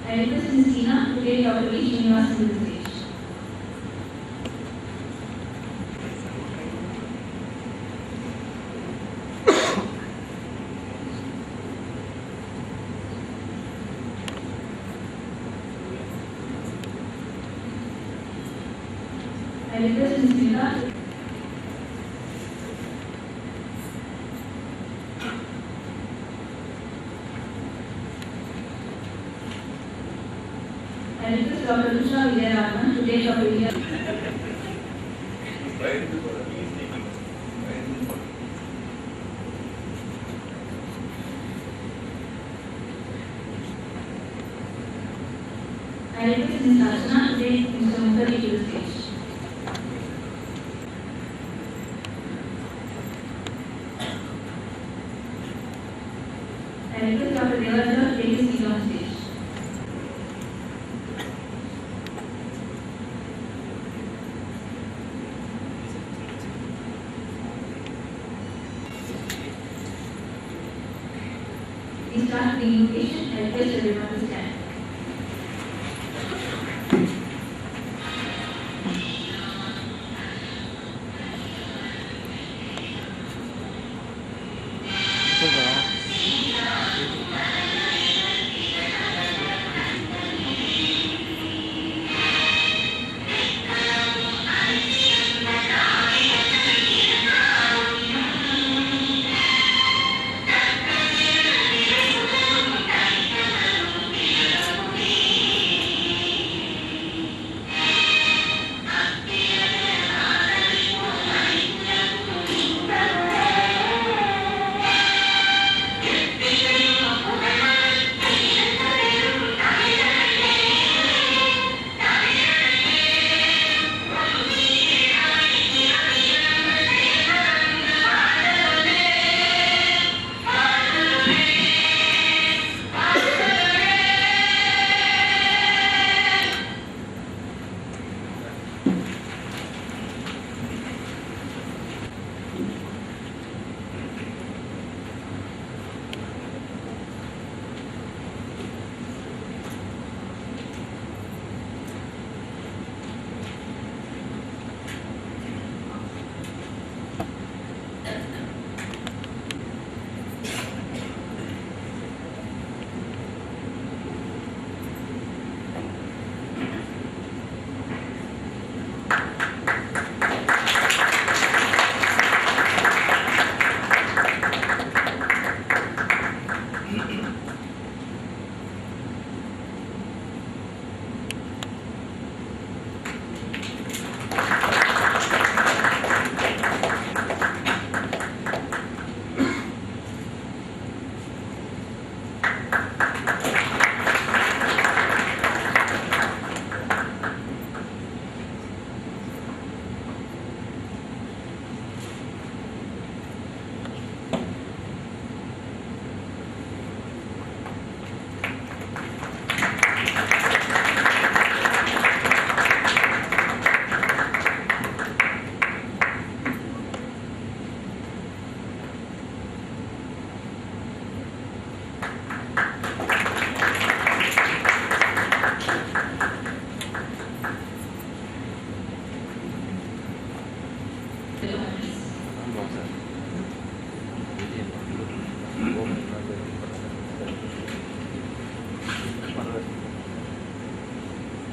I request Ms. Tina to take Dr. V. Srinivas to the stage. I request Ms. Tina. I request Dr. Lushna Vijayaraman to take Dr. Vijay. I request Ms. Archana to take Mr. Mukherjee to the stage. I request Dr. Devendra to take his seat on stage. We start the invocation. I request everyone to stand.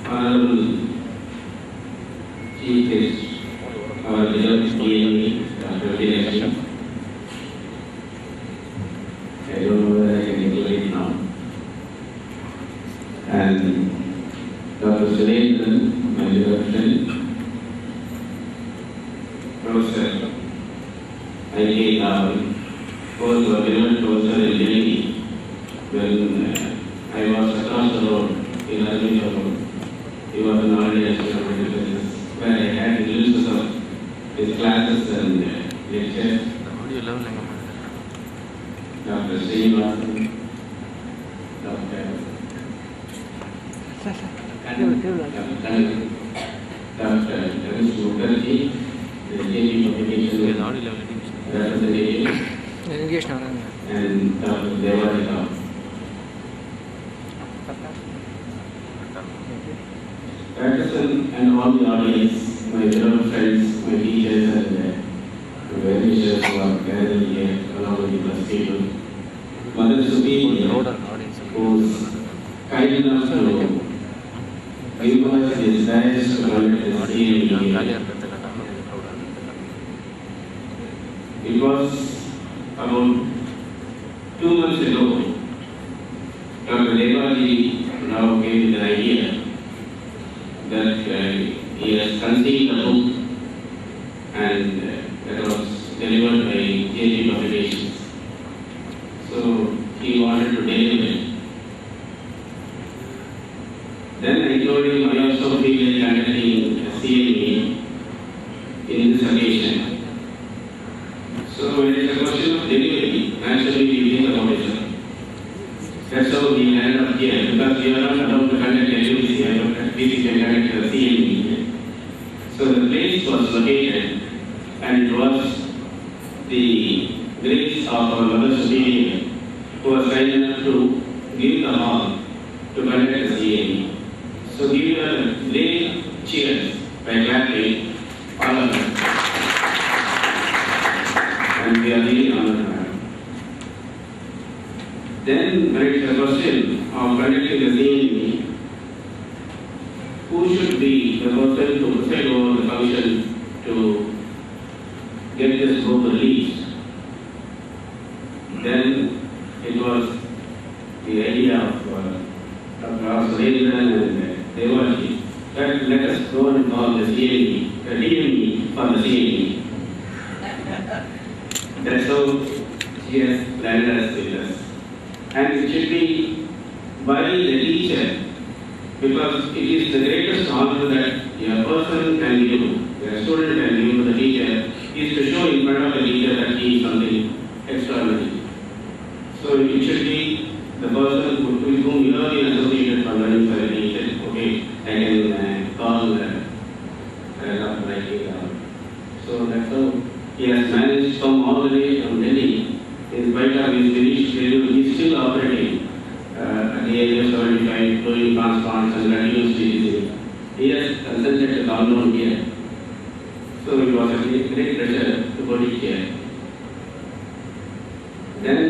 Honorable Chief Guest, our beloved DME, Dr. Vijay. I don't know whether I can include it now. And Dr. Surendran, my dear friend, Professor I.K. Dhawan, both were beloved professor in Delhi when I was across the road in Arvind Road. He was an audience where I had glimpses of his classes and lectures. Dr. Srinivas, Dr. Mukherjee, the Jaypee Publications representative, and Dr. Dhawan. conduct the CME. It was about 2 months ago, Dr. Devaji now gave me the idea that he has conceived a book and that was delivered by Jaypee Publishers. So he wanted to deliver it. Then I told him I also feel like conducting a CME in this occasion. So when it is a question of delivery, naturally we think about it. That's how we landed up here, because we are not allowed to conduct a UBC, but we can conduct a CME. So the place was located, and it was the grace of our Mother Superior who was kind enough to give the hall to conduct a CME. So give her a great cheers by clapping all of us. And we are really honored. Then when it is a question of conducting the CME, who should be the person to preside over the function to get this book released? Then it was the idea of Prof and Dhawan that let us go and call the CME, the DME for the CME. That's how she has landed us with us. And it should be by the teacher, because it is the greatest honor that a person can give, a student can give to the teacher, is to show in front of the teacher that he is something extraordinary. So it should be the person with whom you have been associated for learning for the teacher. Okay, I can call Dr. Jaypee. So that's how he has managed to come all the way from Delhi. In spite of his finished schedule, he is still operating at the age of 75, doing transplants and continues teaching. He has consented to come down here. So it was a great pleasure to put it here. Then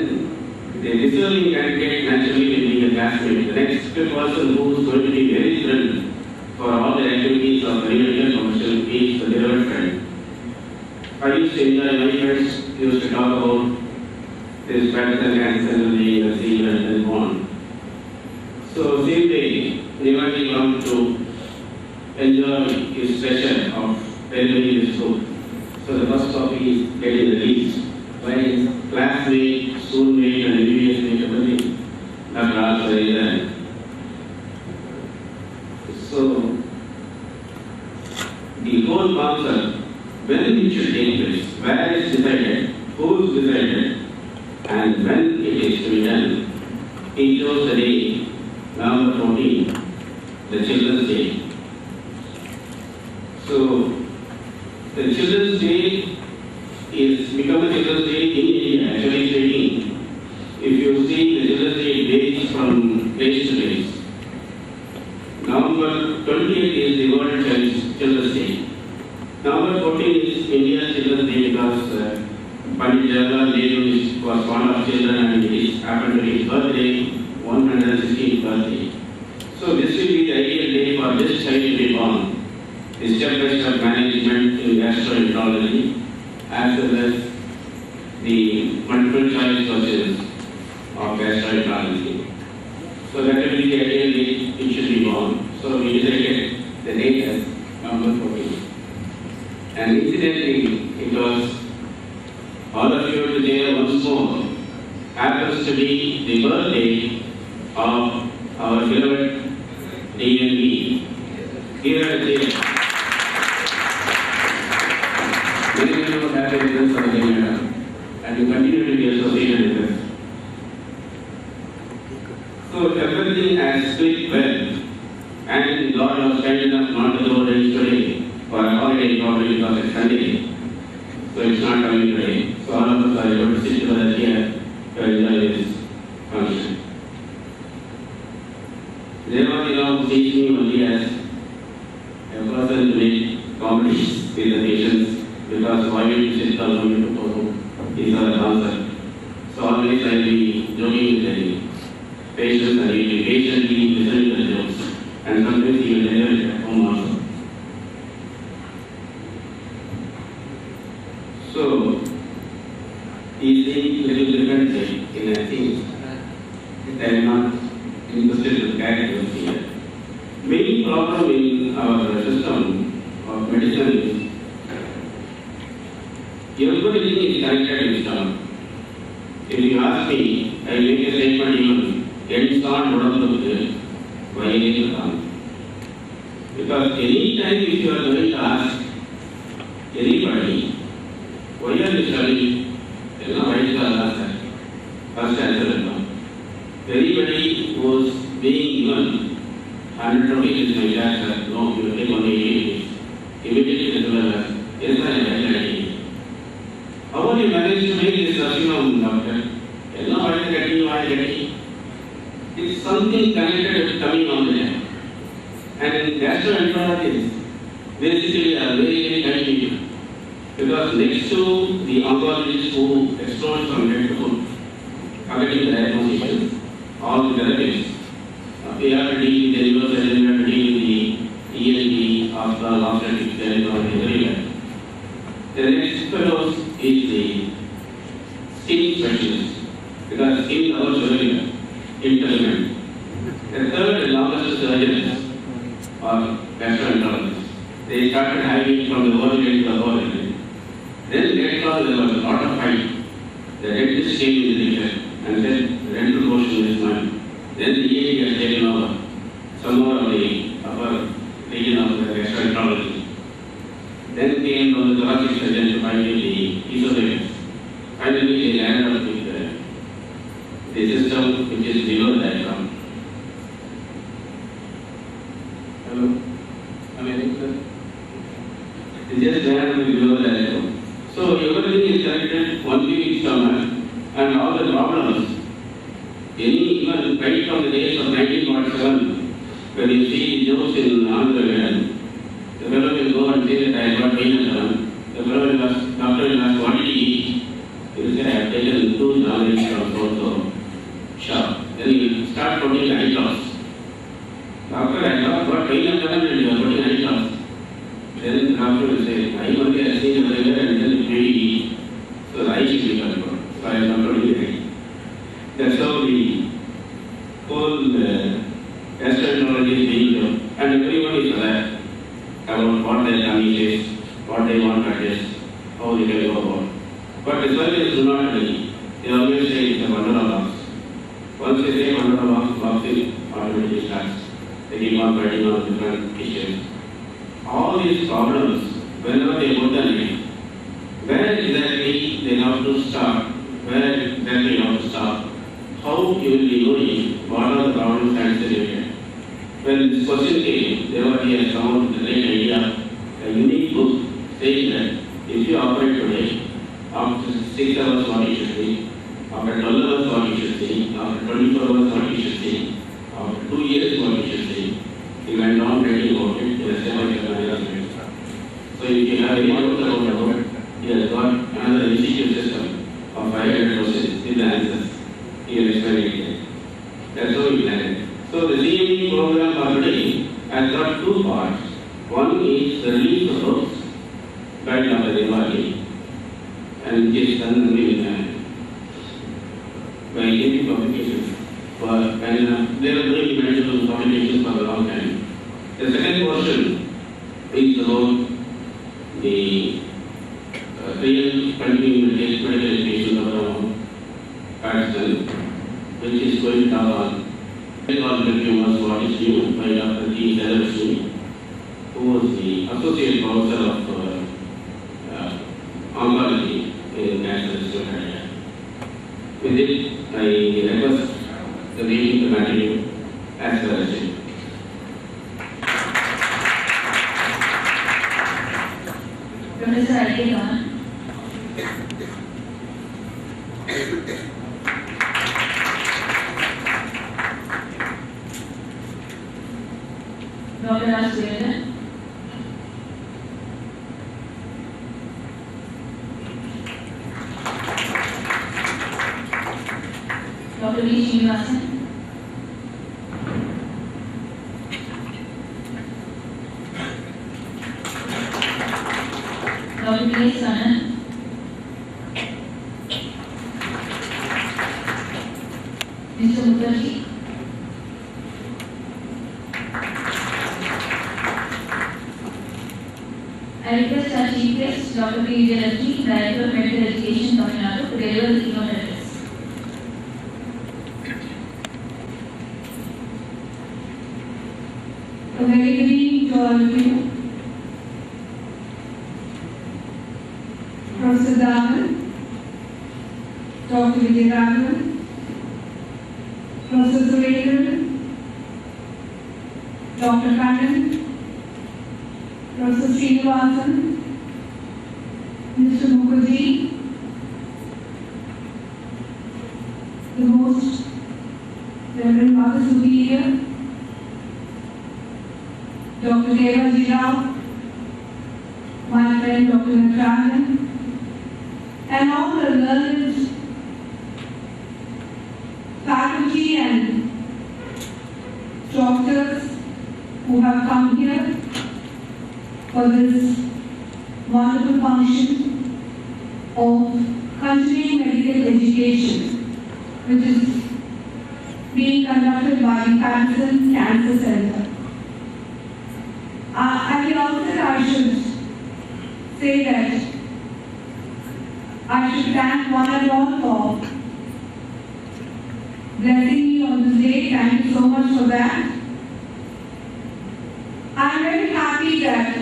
the deserving candidate naturally will be a classmate. The next person who is going to be very thrilled for all the activities of the medical profession is the beloved friend. I used to enjoy my friends used to talk about this practical cancer and the seal and so on. So same day, Dhawan come to enjoy his pleasure of delivering this book. So the first copy is getting released by his classmate, schoolmate and MBBS mate, everything. Dr. Al. So the whole concept, when it should take place, where it is decided, who is decided, and when it is to be done, he chose the day, November 14, the Children's Day. So, the Children's Day is become a Children's Day in India, actually speaking. If you see the Children's Day dates from place to place, November 28 is the World Children's Day. November 14 is India's Children's Day because Pandit Jawaharlal Nehru was fond of children and it happened to be his birthday, 116th birthday. So this will be the ideal day for this child to be born. The step-by-step management in gastroenterology as well as the multiple choice questions of gastroenterology. So that will be the ideal day it should be born. So we decided the date as November 14. And incidentally, it was all of you today once more happens to be the birthday of our beloved DME. Here at the many of you have been with us for the madam, and you continue to be associated with us. So everything has clicked well, and God was kind enough not to go today for a holiday probably because it's Sunday. So it's not coming today. So all of us are able to sit together here to enjoy this function. Dhawan now sees me only as a person to make comedies with the patients because why will you sit alone to perform? These are the concept. So always I will be joking with the patients and he will be patiently listening to the jokes and sometimes he will deliver it at home also. is the little difference in a thing. I am not interested in characters here. Main problem in our system of medicine is everything is connected with stomach. If you ask me, I will make a statement even, it's not one of the why it is wrong. Because any time if you are going to ask anybody, why are you studying? Why is the answer? First answer is no. Everybody who is being given 100 rupees is my tax, no, you will take only 80 rupees. Immediately the dollar, yes, I am studying. How will you manage to make this assume, doctor? Why are you getting? It's something connected with coming on the neck. And gastroenterologists basically are very connected. Because next to the oncologist who explores from head to foot, according to the diagnosis, all the therapists, we have to deal with the neurosurgeon, we have to deal with the ENT, hospital, obstetrics, gynecology, everywhere. The next fellows is the skin specialist, because skin covers everywhere, intelligent. The third and longest surgeons are gastroenterologists. They started having from the whole end to the whole end. Then later on there was a lot of fight. The dentist came in the picture and said, rental portion is mine. Then the EAD has taken over some more of the upper region of the gastroenterology. Then came from the thoracic surgeon to find the esophagus. Finally they landed up with the system which is below the diaphragm. Hello? Am I right? They just landed with below the diaphragm. So everything is connected only with stomach and all the problems. Even right from the days of 1947, when you see the jokes in Andhra, the fellow will go and say that I have got pain and stomach. The fellow will ask, doctor will ask, what did he eat? He will say, I have taken 2 knowledge from so sharp. Then he will start putting antidotes. Doctor, I have got pain and stomach and you are putting antidotes. Then the doctor will say, I only have seen everywhere and then it may be, so I should be controlled. So I am not only right. That's how the whole gastroenterology is being done. And everyone is aware about what their tummy is, what they want to test, how they can go about. But the surgeons do not really. They always say it's a mandala box. Once they say mandala box is automatically starts. They keep on writing on different issues. All these problems, whenever they put them in, where exactly they have to start, where exactly you have to stop, how you will be knowing what are the problems and solutions. When this question came, there was a sound with a great idea, a unique book saying that if you operate today, after 6 hours what you should see, after 12 hours what you should see, after 24 hours what you should see, after 2 years what you should see. He went on writing about it in a semi-analysis. So if you have any doubts about it, he has got another institute system of 500 questions with the answers. He will explain it here. That's how we landed. So the CME program for today has got 2 parts. One is the release of books, guideline of the Diwali, and which is done by Jaypee publications. And they are doing medical publications for a long time. The second portion is about the real continuing medical education of our own Pakistan, which is going to Dhawan. Medical was what is new by Dr. T. who was the Associate Professor of Oncology in National Institute of India. With it, I request the meeting to continue as well as it. Professor Dhawan. Dr. Raj. Dr. V. Srinivasan. Dr. P. S. Anand. I request our Chief Guest, Dr. P. Jaypee, Director of Medical Education, Tamil Nadu, to deliver the keynote address. A very good evening to all of you. Professor Dhawan, Dr. Dhawan, Professor Surendran, Dr. Kannan, Professor Srinivasan, Mr. Mukherjee, the most Reverend Mother Superior, Dr. Devaji Rao, my friend Dr. Natarajan, and all the learned faculty and doctors who have come here for this wonderful function of continuing medical education, which is being conducted by the Patterson Cancer Center. At the outset, I should say that I should thank one and all for blessing me on this day. Thank you so much for that. I am very happy that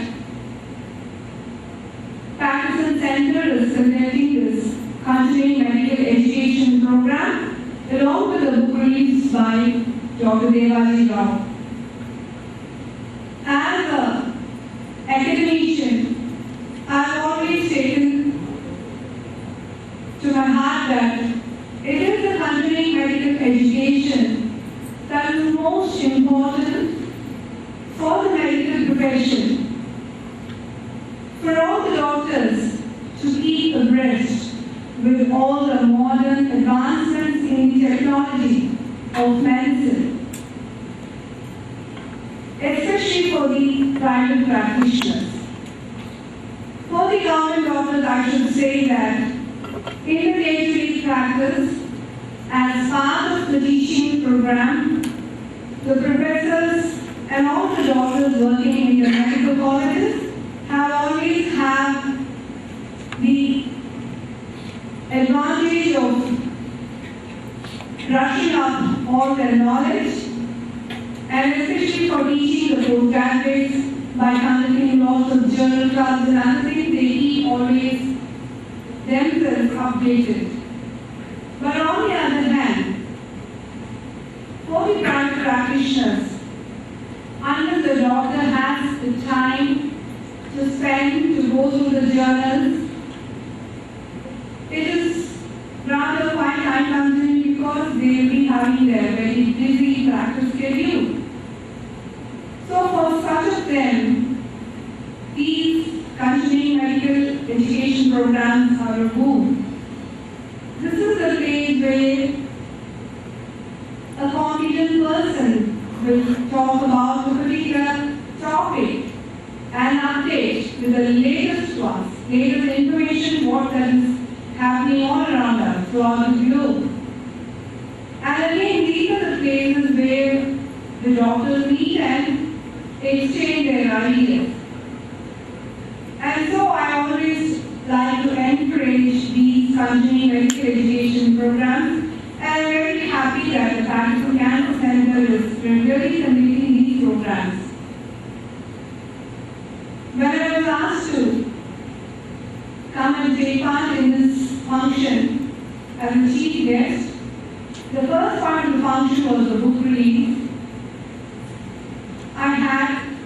Patterson Center is conducting this continuing medical education program along with the book released by Dr. Devaji Rao. As an academician, I have always taken to my heart that it is the continuing medical education that is most important for the medical profession, for all the doctors to keep abreast with all the modern advancements in the technology of medicine, especially for the private practitioners. For the government doctors, I should say that in the day-to-day practice, as part of the teaching program, the professors and all the doctors working in the medical colleges have always had the advantage of brushing up all their knowledge, and especially for teaching the postgraduates by conducting lots of journal clubs and other things, they keep always themselves updated. But on the other hand, for the private practitioners, unless the doctor has the time to spend to go through the journals, it is rather quite time consuming because they will be having their very busy practice schedule. So for such of them, these continuing medical education programs are a boon. This is the place where a competent person will talk about a particular topic and update with the latest ones, latest information, what is happening all around us throughout the globe. And again, these are the places where the doctors meet and exchange their ideas. And so I always like to encourage these continuing medical education programs, and I'm very happy that the Patterson Cancer Center is regularly conducting these programs. When I was asked to come and take part in this function as a chief guest, the first part of the function was the book release. I had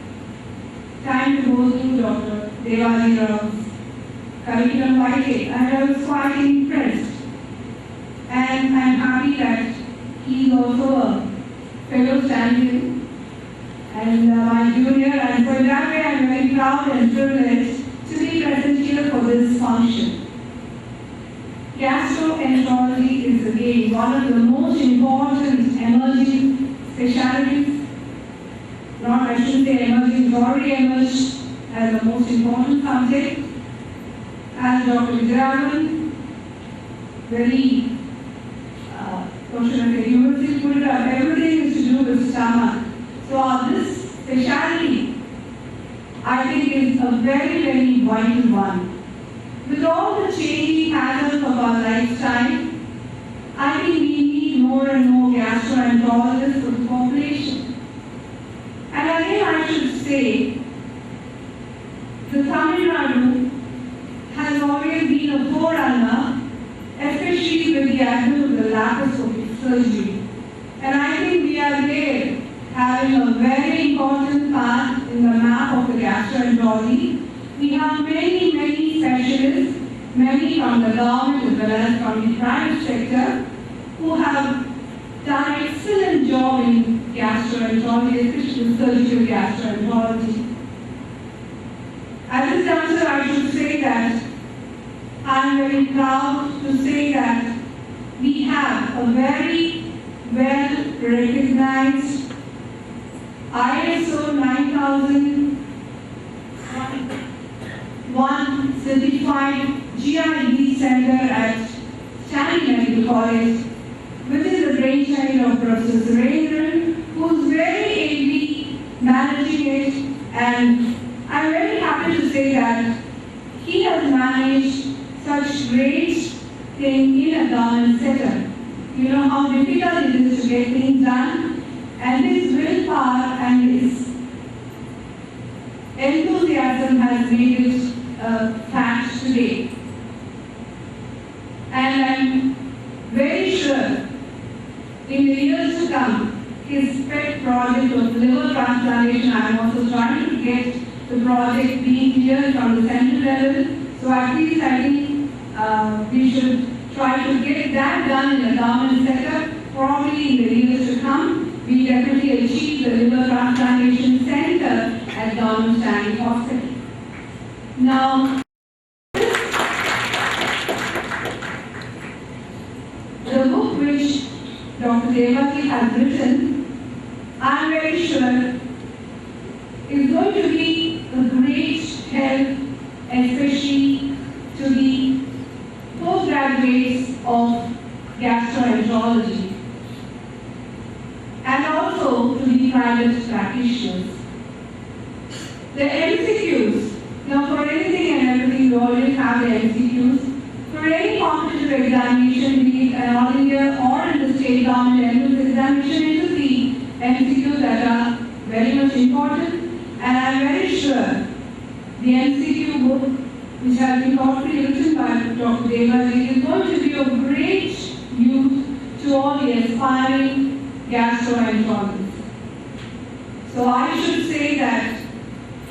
time to go through Dr. Devaji Rao's curriculum quite, and I was quite impressed. And I'm happy that he is also a fellow champion and my junior, and so in that way I'm very proud and privileged to be present here for this function. Gastroenterology is again one of the most important emerging specialties. Not, I shouldn't say emerging, it's already emerged as the most important subject. As Dr. Dhawan very, what should I say, universally put it up, everything is to do with stomach. So this specialty, I think is a very, very vital one. With all the changing patterns of our lifestyle, I think we need more and more gastroenterologists for the population. And again, I should say, the Tamil Nadu has always been a forerunner, especially with the advent of the laparoscopic surgery. And I think we are there, having a very important part in the map of the gastroenterology. We have many, many specialists, many from the government as well as from the private sector, who have done excellent job in gastroenterology, especially surgical gastroenterology. At this juncture, I should say that I am very proud to say that we have a very well recognized ISO 9001 certified GID center at Stanley Medical College, which is the brainchild of Prof of Surgery, who is very ably managing it, and I am very happy to say that he has managed such great thing in a government setup. You know how difficult it is to get things done, and his willpower and his enthusiasm has made it a fact today. And I am very sure in the years to come, his pet project of liver transplantation, I am also trying to get the project being cleared from the central level. So at least I think we should try to get that done in the government setup. Probably in the years to come, we definitely achieve the liver transplantation center at Dhawan Stanley Hospital. Now, the book which Dr. Jaypee has written, I am very sure is going to be a great help, especially to the postgraduates of gastroenterology and also to the private practitioners. The MCQs, now for anything and everything, we always have the MCQs. For any competitive examination, be it an All India or in the state government entrance examination, it is the MCQs that are very much important. And I am very sure the MCQ book, which has been thoughtfully written by Dr. Jaypee, is going to be of great use to all the aspiring gastroenterologists. So I should say that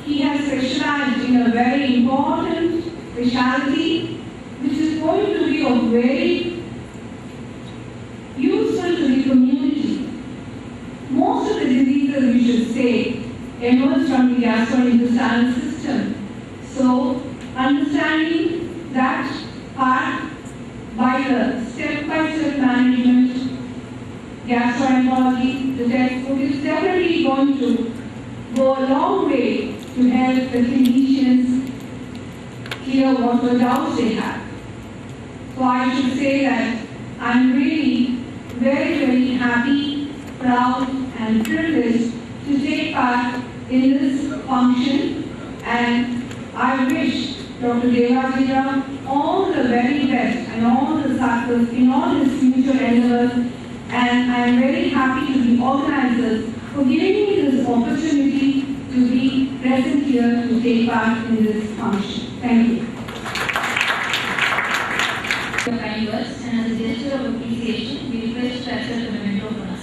he has specialized in a very important specialty, which is going to be of very useful to the community. Most of the diseases, we should say, emerge from the gastrointestinal system. So, understanding that part by the step-by-step management, gastroenterology, the textbook is definitely going to go a long way to help the clinicians clear what doubts they have. So I should say that I'm really very, very happy, proud and privileged to take part in this function, and I wish Dr. Jaypee all the very best and all the success in all his future endeavors, and I am very happy to the organizers for giving me this opportunity to be present here to take part in this function. Thank you. Your kind words, and as a gesture of appreciation, we request to accept the memento from us.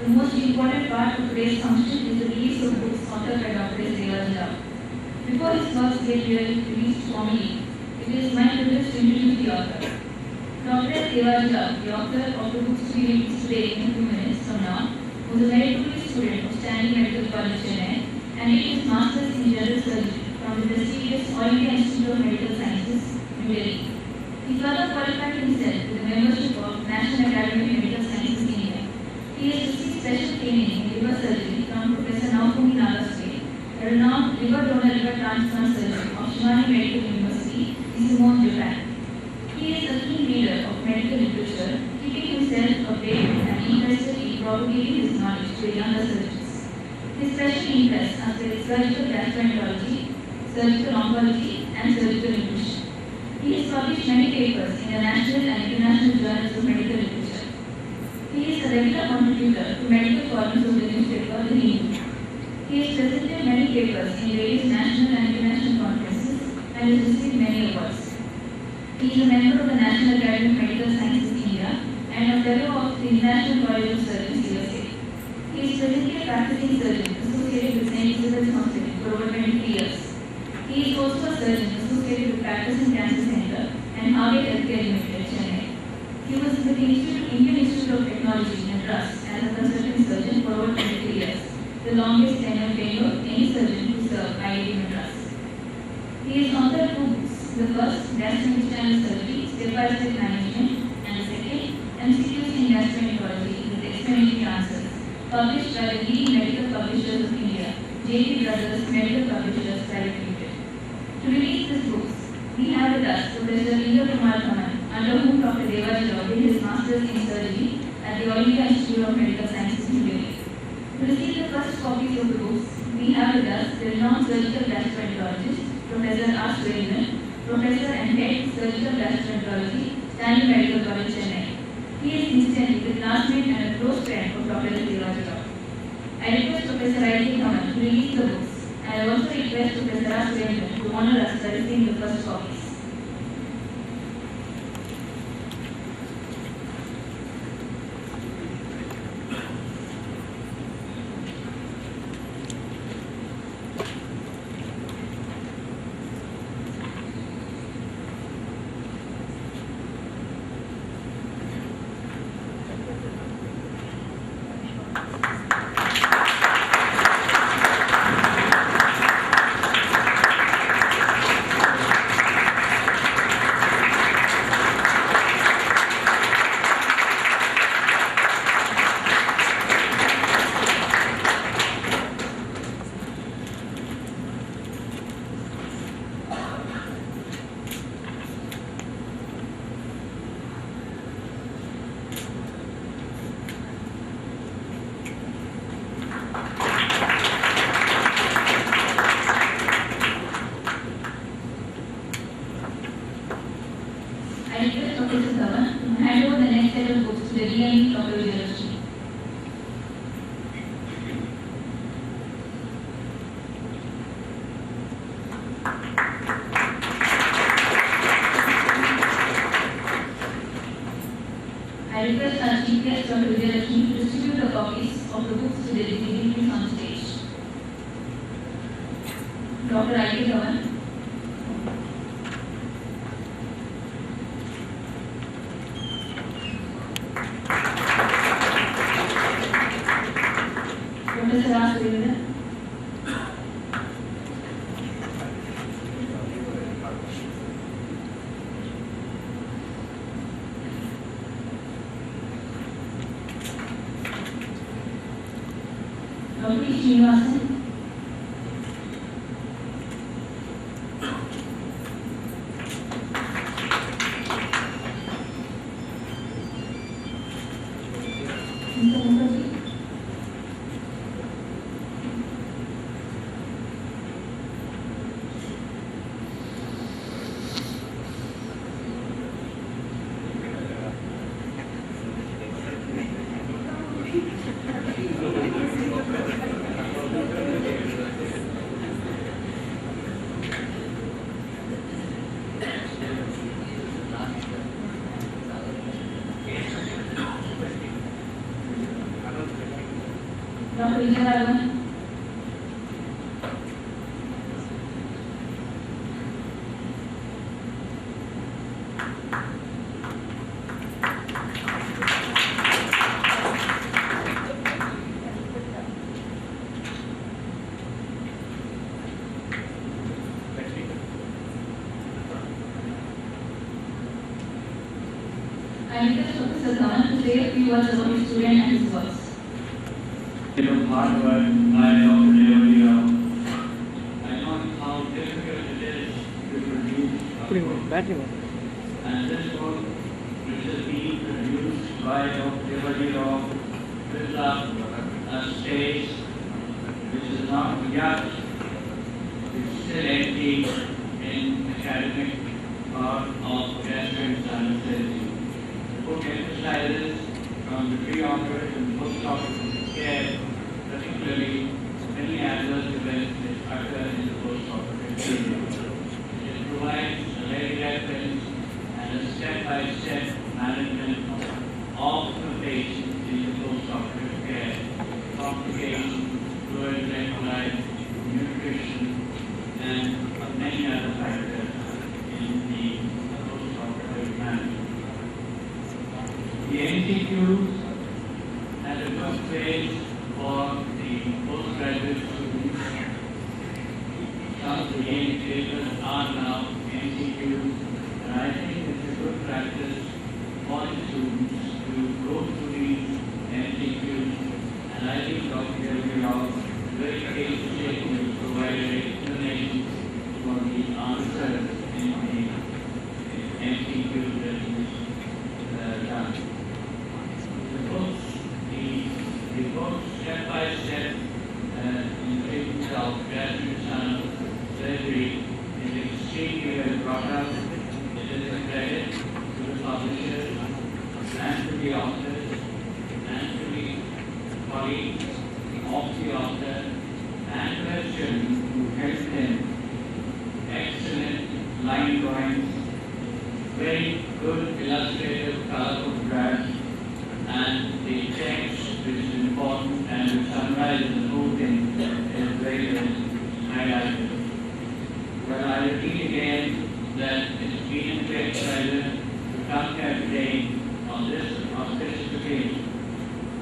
The most important part of today's function is the release of books authored by Dr. Jaypee. Before his works get released formally, it is my privilege to introduce the author. Dr. Jaypee, the author of the books to be released today in a few minutes from now, was a medical student of Stanley Medical College, Chennai, and did his Masters in General Surgery from the prestigious All India Institute of Medical Sciences, New Delhi. He further qualified himself with the membership of National Academy of Medical Sciences in India special training in liver surgery from Professor Dhawan, a renowned liver donor liver transplant surgeon of Shimane Medical University in Simone, Japan. He is a keen reader of medical literature, keeping himself updated and interested in propagating his knowledge to younger surgeons. His special interests are surgical gastroenterology, surgical oncology, and surgical nutrition. He has published many papers in the national and international journals of medical literature. He is a regular contributor to medical columns of the newspaper The Hindu. He has presented many papers in various national and international conferences and has received many awards. He is a member of the National Academy of Medical Sciences India and a fellow of the International College of Surgeons USA. He is presently a practicing surgeon associated with St. Elizabeth's Hospital for over 23 years. He is also a surgeon associated with Practicing Cancer Center and Harvard Healthcare Limited, Chennai. He was with the Indian Institute of Technology, Madras, as a consultant surgeon for over 23 years, the longest tenure of any surgeon who served IIT Madras. He has authored 2 books. The first, Gastrointestinal Surgery, Step-by-Step Management, and the second, MCQs in Gastroenterology with Explanatory Answers, published by the leading medical publishers of India, Jaypee Brother Medical Publishers, Private Limited. To release these books, we have with us Professor Dhawan, under whom Dr. Devaraj did his Masters in Surgery at the All India Institute of Medical Sciences in Delhi. To receive the first copies of the books, we have with us the renowned surgical gastroenterologist, Professor R. Surendran, Professor and Head Surgical Gastroenterology, Stanley Medical College, Chennai. He is instantly the classmate and a close friend of Dr. Devaraj. I request Professor Dhawan to release the books. I also request Professor R. Surendran to honor us by receiving the first copies. I request Professor Dhawan to hand over the next set of books to the DME of the university. I request our Chief Guest, Dr. Vijayalakshmi, to distribute the copies of the books to the dignitaries on stage. Dr. Dhawan. Professor R. Surendran. Dr. Srinivasan. Mr. Mukherjee. Dr. Vijayalakshmi. I request Professor Dhawan to say a few words about his student and his works. of hard work by Dr. Jaypee. I know how difficult it is to produce a book. And this book, which is being produced by Dr. Jaypee, with a stage which is not yet, it's still empty in academic part of gastrointestinal surgery. The book emphasizes from the pre-operative and post-operative care, particularly many adverse events that occur in the post-operative period. It provides a very reference and a step-by-step management of the patient in the post-operative care, complications, fluid electrolyte, nutrition, and many other factors in the post-operative management. The MCQs had a good place for the postgraduate students. Some of the game papers are now MCQs, and I think it's a good practice for the students to go through these MCQs. And I think Dr. Jaypee very painstakingly provided explanations for the answers in the MCQs that he's done. The book, step by step, in treatment of gastrointestinal surgery is extremely well brought up. It is a credit to the publishers and to the authors and to the colleagues of the author and questions who helped him. Excellent line drawings, very good illustrative color photographs, and the text, which is important and which summarizes the whole thing, is very well highlighted. Well, I repeat again that it's been a great pleasure to come here today on this auspicious occasion.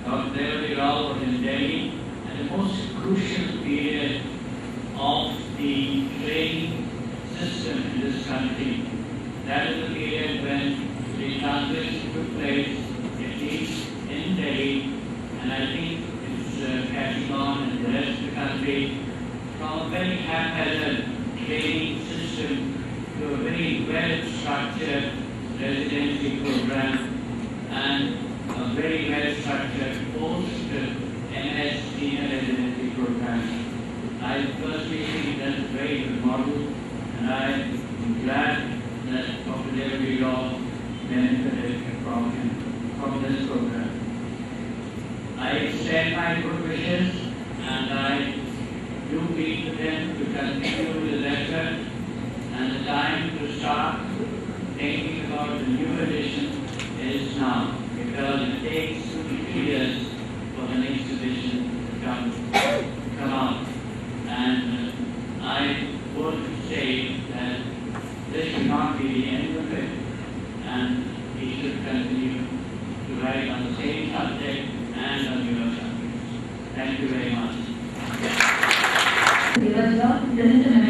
Dr. Jaypee was in Delhi, and the most crucial period of the training system in this country. That is the period when the transition took place, at least in Delhi, and I think it's catching on in the rest of the country, from a very haphazard training system to a very well-structured residency program and a very well-structured post-MS senior residency program. I personally think that's a very good model, and I am glad that Dr. Jaypee benefited from this program. I extend my good wishes, and I do plead with them to continue the lecture, and the time to start thinking about the new edition is now, because it takes 2 to 3 years for the next edition to come out. And I would say that this should not be the end of it, and we should continue to write on the same subject and on newer subjects. Thank you very much. President